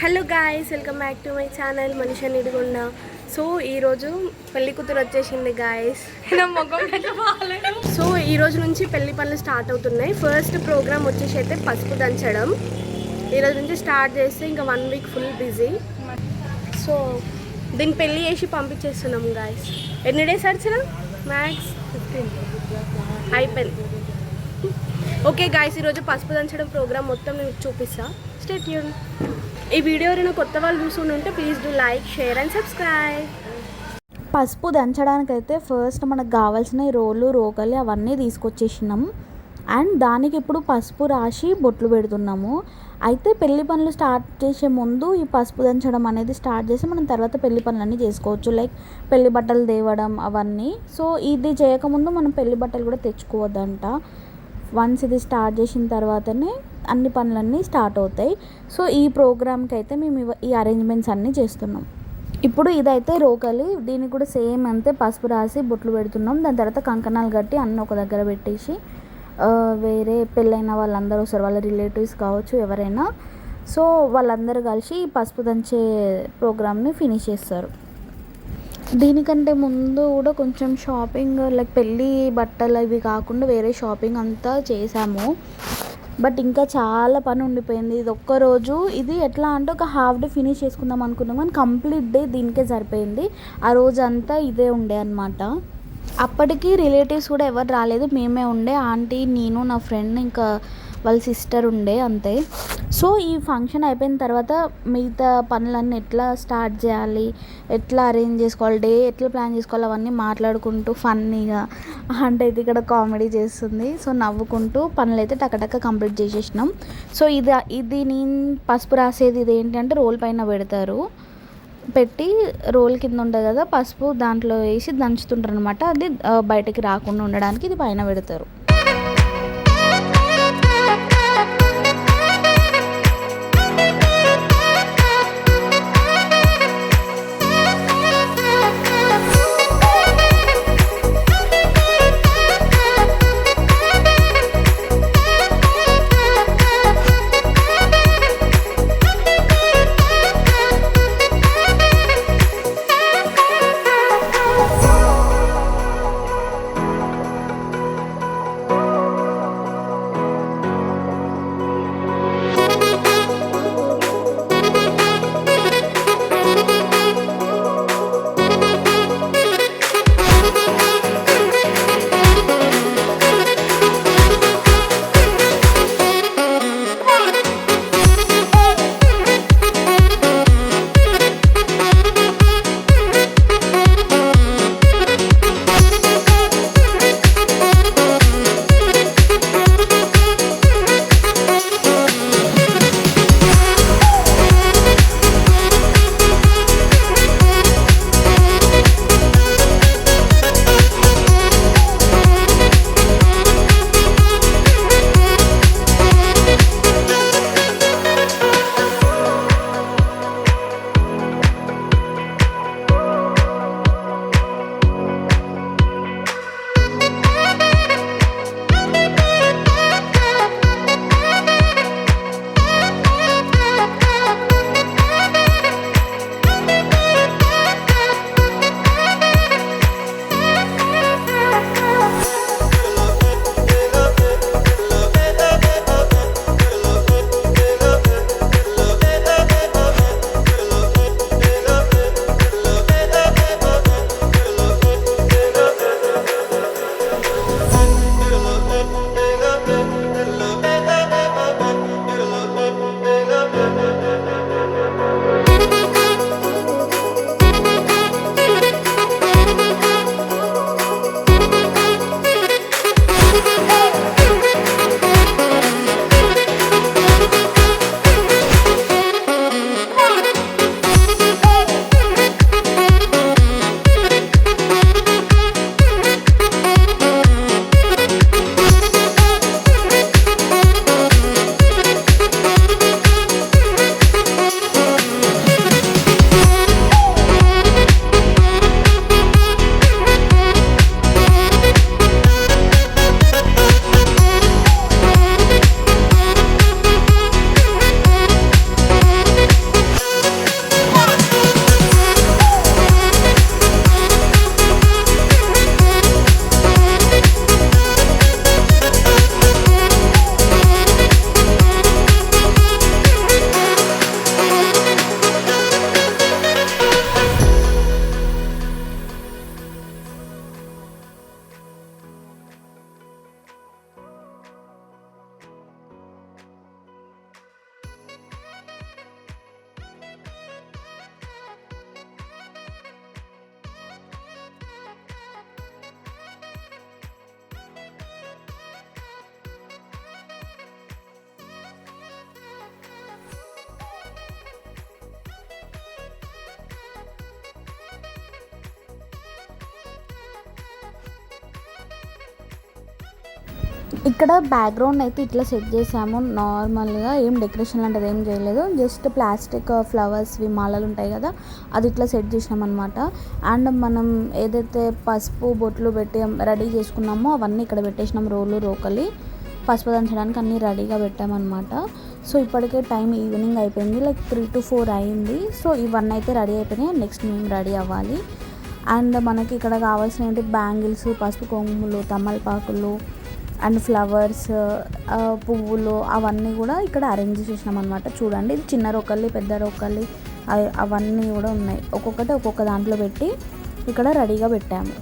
Hello guys, welcome back to my channel Manisha Nidigonda. So ఈరోజు పెళ్లి కూతురు వచ్చేసింది గాయ్స్. సో ఈరోజు నుంచి పెళ్లి పనులు స్టార్ట్ అవుతున్నాయి. ఫస్ట్ ప్రోగ్రామ్ వచ్చేసి అయితే పసుపు దంచడం. ఈరోజు నుంచి స్టార్ట్ చేస్తే ఇంకా 1 వీక్ ఫుల్ బిజీ. సో దీన్ని పెళ్ళి చేసి పంపించేస్తున్నాం గాయ్స్. ఎన్ని డేస్ వచ్చినా మ్యాక్స్ 15 అయిపోయింది. ఓకే గాయ్స్, ఈరోజు పసుపు దంచడం ప్రోగ్రామ్ మొత్తం నేను చూపిస్తా. Stay tune. ఈ వీడియో ఎవరైనా కొత్త వాళ్ళు చూస్తుంటే please do like, share and subscribe. పసుపు దంచడానికైతే ఫస్ట్ మనకు కావాల్సిన రోలు, రోకలి అవన్నీ తీసుకొచ్చేసినాం. అండ్ దానికి ఇప్పుడు పసుపు రాసి బొట్లు పెడుతున్నాము. అయితే పెళ్లి పనులు స్టార్ట్ చేసే ముందు ఈ పసుపు దంచడం అనేది స్టార్ట్ చేసి మనం తర్వాత పెళ్లి పనులన్నీ చేసుకోవచ్చు, లైక్ పెళ్లి బట్టలు తేవడం అవన్నీ. సో ఇది చేయకముందు మనం పెళ్లి బట్టలు కూడా తెచ్చుకోవద్దంట. వన్స్ ఇది స్టార్ట్ చేసిన తర్వాతనే అన్ని పనులన్నీ స్టార్ట్ అవుతాయి. సో ఈ ప్రోగ్రామ్కి అయితే మేము ఈ అరేంజ్మెంట్స్ అన్నీ చేస్తున్నాం. ఇప్పుడు ఇదైతే రోకలి, దీనికి కూడా సేమ్ అంతే పసుపు రాసి బొట్లు పెడుతున్నాం. దాని తర్వాత కంకణాలు కట్టి అన్నీ ఒక దగ్గర పెట్టేసి వేరే పెళ్ళైన వాళ్ళందరూ వస్తారు, వాళ్ళ రిలేటివ్స్ కావచ్చు ఎవరైనా. సో వాళ్ళందరూ కలిసి పసుపు దంచే ప్రోగ్రామ్ని ఫినిష్ చేస్తారు. దీనికంటే ముందు కూడా కొంచెం షాపింగ్, లైక్ పెళ్ళి బట్టలు ఇవి కాకుండా వేరే షాపింగ్ అంతా చేసాము. బట్ ఇంకా చాలా పని ఉండిపోయింది. ఇది ఒక్కరోజు ఇది ఎట్లా అంటే ఒక హాఫ్ డే ఫినిష్ చేసుకుందాం అనుకున్నాం, కానీ కంప్లీట్ డే దీనికే సరిపోయింది. ఆ రోజు అంతా ఇదే ఉండే అనమాట. అప్పటికి రిలేటివ్స్ కూడా ఎవరు రాలేదు, మేమే ఉండే. ఆంటీ, నేను, నా ఫ్రెండ్, ఇంకా వాళ్ళ సిస్టర్ ఉండే, అంతే. సో ఈ ఫంక్షన్ అయిపోయిన తర్వాత మిగతా పనులన్నీ ఎట్లా స్టార్ట్ చేయాలి, ఎట్లా అరేంజ్ చేసుకోవాలి, డే ఎట్లా ప్లాన్ చేసుకోవాలి అవన్నీ మాట్లాడుకుంటూ ఫన్నీగా, అంటే అయితే ఇక్కడ కామెడీ చేస్తుంది. సో నవ్వుకుంటూ పనులు అయితే టకటక కంప్లీట్ చేసేసినాం. సో ఇది నేను పసుపు రాసేది ఇది ఏంటంటే రోల్ పైన పెట్టి రోల్ కింద ఉంటుంది కదా పసుపు, దాంట్లో వేసి దంచుతుంటారు అనమాట. అది బయటకి రాకుండా ఉండడానికి ఇది పైన పెడతారు. ఇక్కడ బ్యాక్గ్రౌండ్ అయితే ఇట్లా సెట్ చేసాము నార్మల్గా, ఏం డెకరేషన్ లాంటిది ఏం చేయలేదు, జస్ట్ ప్లాస్టిక్ ఫ్లవర్స్వి మాలలు ఉంటాయి కదా అది ఇట్లా సెట్ చేసినాం అనమాట. అండ్ మనం ఏదైతే పసుపు బొట్లు పెట్టి రెడీ చేసుకున్నామో అవన్నీ ఇక్కడ పెట్టేసినాం, రోలు రోకలి పసుపు దంచడానికి అన్నీ రెడీగా పెట్టామన్నమాట. సో ఇప్పటికే టైం ఈవినింగ్ అయిపోయింది, లైక్ 3 to 4 అయింది. సో ఇవన్నీ అయితే రెడీ అయిపోయినాయి, నెక్స్ట్ మేము రెడీ అవ్వాలి. అండ్ మనకి ఇక్కడ కావాల్సిన బ్యాంగిల్స్, పసుపు కొమ్ములు, తమలపాకులు అండ్ ఫ్లవర్స్, పువ్వులు అవన్నీ కూడా ఇక్కడ అరేంజ్ చేసినాం అనమాట. చూడండి, ఇది చిన్న రోకలి, పెద్ద రోకలి అవన్నీ కూడా ఉన్నాయి, ఒక్కొక్కటి ఒక్కొక్క దాంట్లో పెట్టి ఇక్కడ రెడీగా పెట్టాము.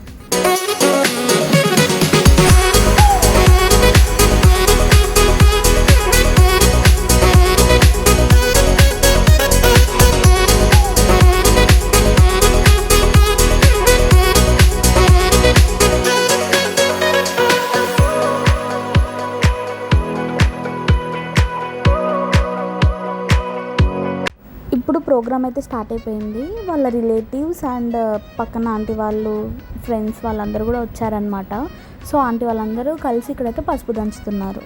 ఇప్పుడు ప్రోగ్రామ్ అయితే స్టార్ట్ అయిపోయింది. వాళ్ళ రిలేటివ్స్ అండ్ పక్కన ఆంటీ వాళ్ళు, ఫ్రెండ్స్ వాళ్ళందరూ కూడా వచ్చారనమాట. సో ఆంటీ వాళ్ళందరూ కలిసి ఇక్కడైతే పసుపు దంచుతున్నారు.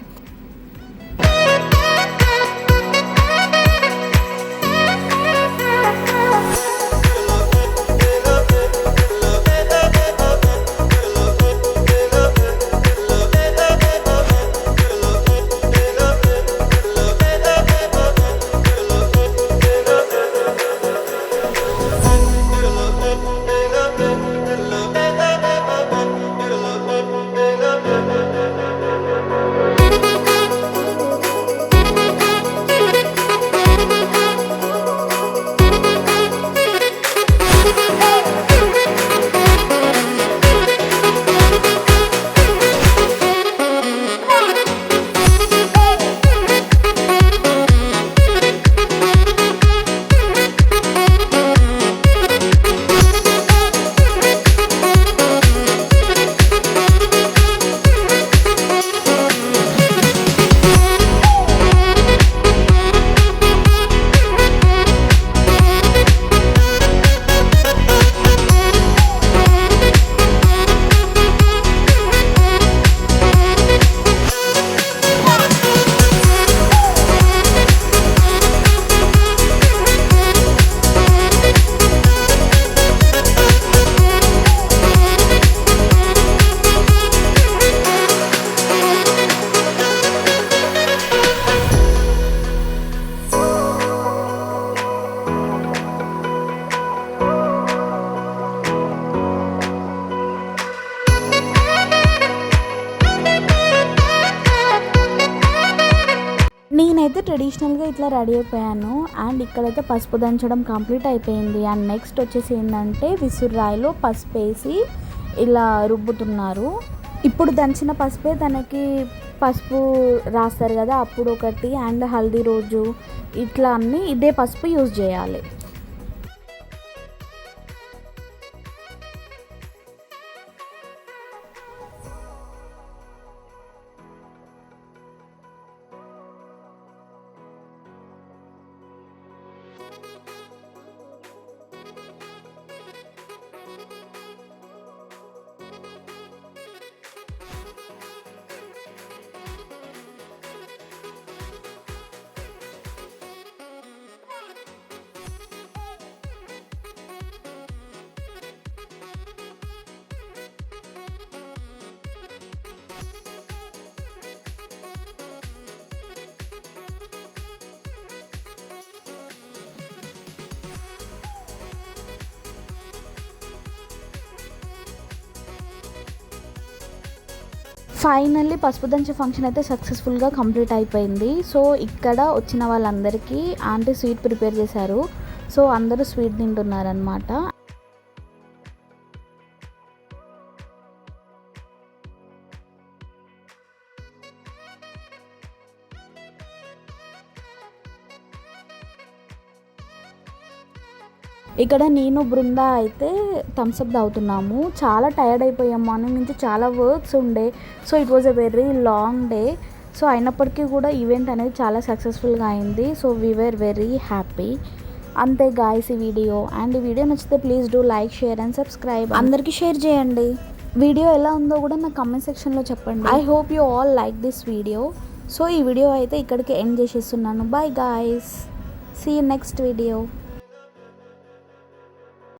నేనైతే ట్రెడిషనల్గా ఇట్లా రెడీ అయిపోయాను. అండ్ ఇక్కడైతే పసుపు దంచడం కంప్లీట్ అయిపోయింది. అండ్ నెక్స్ట్ వచ్చేసి ఏంటంటే విసురాయిలో పసుపు వేసి ఇలా రుబ్బుతున్నారు. ఇప్పుడు దంచిన పసుపే తనకి పసుపు రాస్తారు కదా అప్పుడు ఒకటి, అండ్ హల్దీ రోజు ఇట్లా అన్నీ ఇదే పసుపు యూజ్ చేయాలి. ఫైనల్లీ పసుపు దంచే ఫంక్షన్ అయితే సక్సెస్ఫుల్గా కంప్లీట్ అయిపోయింది. సో ఇక్కడ వచ్చిన వాళ్ళందరికీ ఆంటీ స్వీట్ ప్రిపేర్ చేశారు. సో అందరూ స్వీట్ తింటున్నారనమాట. ఇక్కడ నేను బృందా అయితే థమ్స్అప్ తాగుతున్నాము. చాలా టైర్డ్ అయిపోయాం, మార్నింగ్ నుంచి చాలా వర్క్స్ ఉండే. So it was a very long day. So అయినప్పటికీ కూడా ఈవెంట్ అనేది చాలా సక్సెస్ఫుల్గా అయింది. So we were very happy. అంతే గాయ్స్ ఈ వీడియో. అండ్ ఈ వీడియో నచ్చితే please do like, share and subscribe. అందరికీ షేర్ చేయండి. వీడియో ఎలా ఉందో కూడా నా కమెంట్ సెక్షన్లో చెప్పండి. I hope you all like this video. So ఈ వీడియో అయితే ఇక్కడికి ఎండ్ చేసేస్తున్నాను. Bye guys, see you next video.